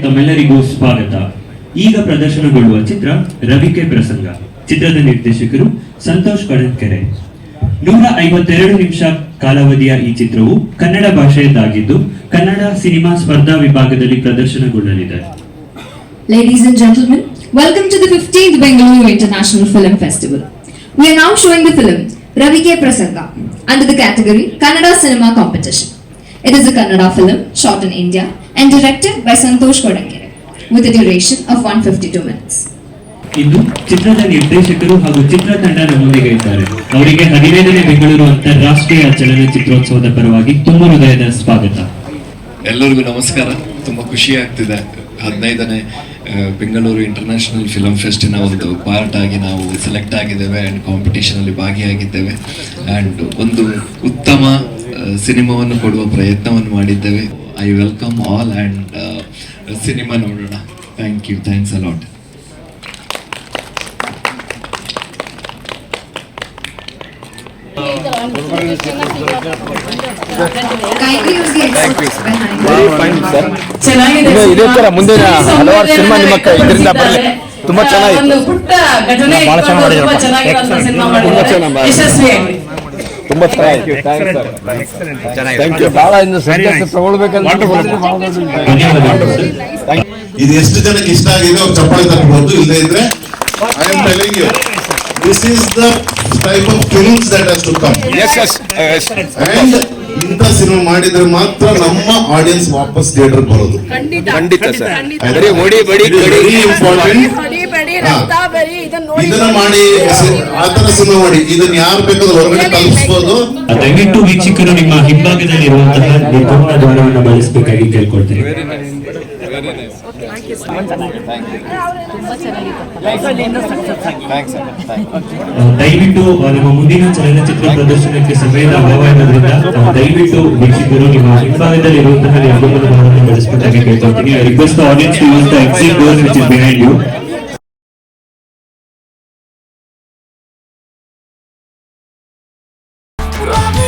ತಮ್ಮೆಲ್ಲರಿಗೂ ಸ್ವಾಗತ. ಈಗ ಪ್ರದರ್ಶನಗೊಳ್ಳುವ ಚಿತ್ರ ರವಿಕೆ ಪ್ರಸಂಗ. ಚಿತ್ರದ ನಿರ್ದೇಶಕರು ಸಂತೋಷ್ ಕಡನ್ಕೆರೆ. 152 ನಿಮಿಷ ಕಾಲಾವಧಿಯ ಈ ಚಿತ್ರವು ಕನ್ನಡ ಭಾಷೆಯದ್ದಾಗಿದ್ದು ಕನ್ನಡ ಸಿನಿಮಾ ಸ್ಪರ್ಧಾ ವಿಭಾಗದಲ್ಲಿ ಪ್ರದರ್ಶನಗೊಳ್ಳಲಿದೆ. Ladies and gentlemen, welcome to the 15th Bengaluru International Film Festival. We are now showing the film Ravike Prasanga under the category Kannada Cinema Competition. It is a Kannada film shot in India and directed by Santosh Kodankere with a duration of 152 minutes. ಇಂದು ಚಿತ್ರದ ನಿರ್ದೇಶಕರು ಹಾಗೂ ಚಿತ್ರತಂಡ ನಮ್ಮೊಂದಿಗೆ ಇದ್ದಾರೆ. ಅವರಿಗೆ 15ನೇ ಬೆಂಗಳೂರು ಅಂತಾರಾಷ್ಟ್ರೀಯ ಚಲನಚಿತ್ರೋತ್ಸವದ ಪರವಾಗಿ ತುಂಬ ಹೃದಯದ ಸ್ವಾಗತ. ಎಲ್ಲರಿಗೂ ನಮಸ್ಕಾರ. ತುಂಬ ಖುಷಿ ಆಗ್ತಿದೆ. 15ನೇ ಬೆಂಗಳೂರು ಇಂಟರ್ನ್ಯಾಷನಲ್ ಫಿಲಮ್ ಫೆಸ್ಟಿನ ಒಂದು ಪಾರ್ಟ್ ಆಗಿ ನಾವು ಸೆಲೆಕ್ಟ್ ಆಗಿದ್ದೇವೆ ಆ್ಯಂಡ್ ಕಾಂಪಿಟೇಷನಲ್ಲಿ ಭಾಗಿಯಾಗಿದ್ದೇವೆ ಆ್ಯಂಡ್ ಒಂದು ಉತ್ತಮ ಸಿನಿಮಾವನ್ನು ಕೊಡುವ ಪ್ರಯತ್ನವನ್ನು ಮಾಡಿದ್ದೇವೆ. I welcome all and cinema ನೋಡೋಣ. Thank you. Thanks a lot. ಇದೇ ತರ ಮುಂದಿನ ಹಲವಾರು ಸಿನಿಮಾ ನಿಮ್ಮ ಇದರಿಂದ ಬರಲಿ. ತುಂಬಾ ಚೆನ್ನಾಗಿದೆ. ಬಹಳ ತುಂಬಾ ಚೆನ್ನಾಗಿ ಬಹಳ ಇನ್ನು ಸಂದೇಶ ತಗೊಳ್ಬೇಕಂತ. ಇದು ಎಷ್ಟು ಜನಕ್ಕೆ ಇಷ್ಟ ಆಗಿದೆ ಅವ್ರು ಚಪ್ಪಾಳೆ ತಟ್ಟಬಹುದು. ಇಲ್ಲದೆ ಇದ್ರೆ I am telling you this is the type of films that has to come. Yes. And ಇಂಥ ಸಿನಿಮಾ ಮಾಡಿದ್ರೆ ಮಾತ್ರ ನಮ್ಮ ಆಡಿಯನ್ಸ್ ವಾಪಸ್ ಥಿಯೇಟರ್ ಬರೋದು. ಖಂಡಿತ ಸರ್. Very important. ಇದನ್ನ ಮಾಡಿ ಆತರ ಸಿನಿಮಾ ಮಾಡಿ ಇದನ್ನ ಯಾರು ಬೇಕಾದ್ರೂ ಹೊರಗಡೆ ತಲುಪಿಸಬಹುದು. ದಯವಿಟ್ಟು ವೀಕ್ಷಕರು ನಿಮ್ಮ ಹಿಂಭಾಗದಲ್ಲಿರುವಂತಹ ನಿರ್ಗಮನ ದ್ವಾರವನ್ನು ಬಳಸಬೇಕಾಗಿ ಕೇಳ್ಕೊಳ್ತೇನೆ. ದಯವಿಟ್ಟು ನಮ್ಮ ಮುಂದಿನ ಚಲನಚಿತ್ರ ಪ್ರದರ್ಶನಕ್ಕೆ ಸಮಯದ ಅಭಾವ ಇರೋದ್ರಿಂದ ದಯವಿಟ್ಟು ವೀಕ್ಷಕರು ನಿಮ್ಮ ಹಿಂಭಾಗದಲ್ಲಿರುವಂತಹ ನಿರ್ಗಮನ ದ್ವಾರವನ್ನು ಬಳಸಬೇಕಾಗಿ ಕೇಳ್ಕೊಳ್ತೀನಿ. I request the audience to use the exit door which is behind you. Love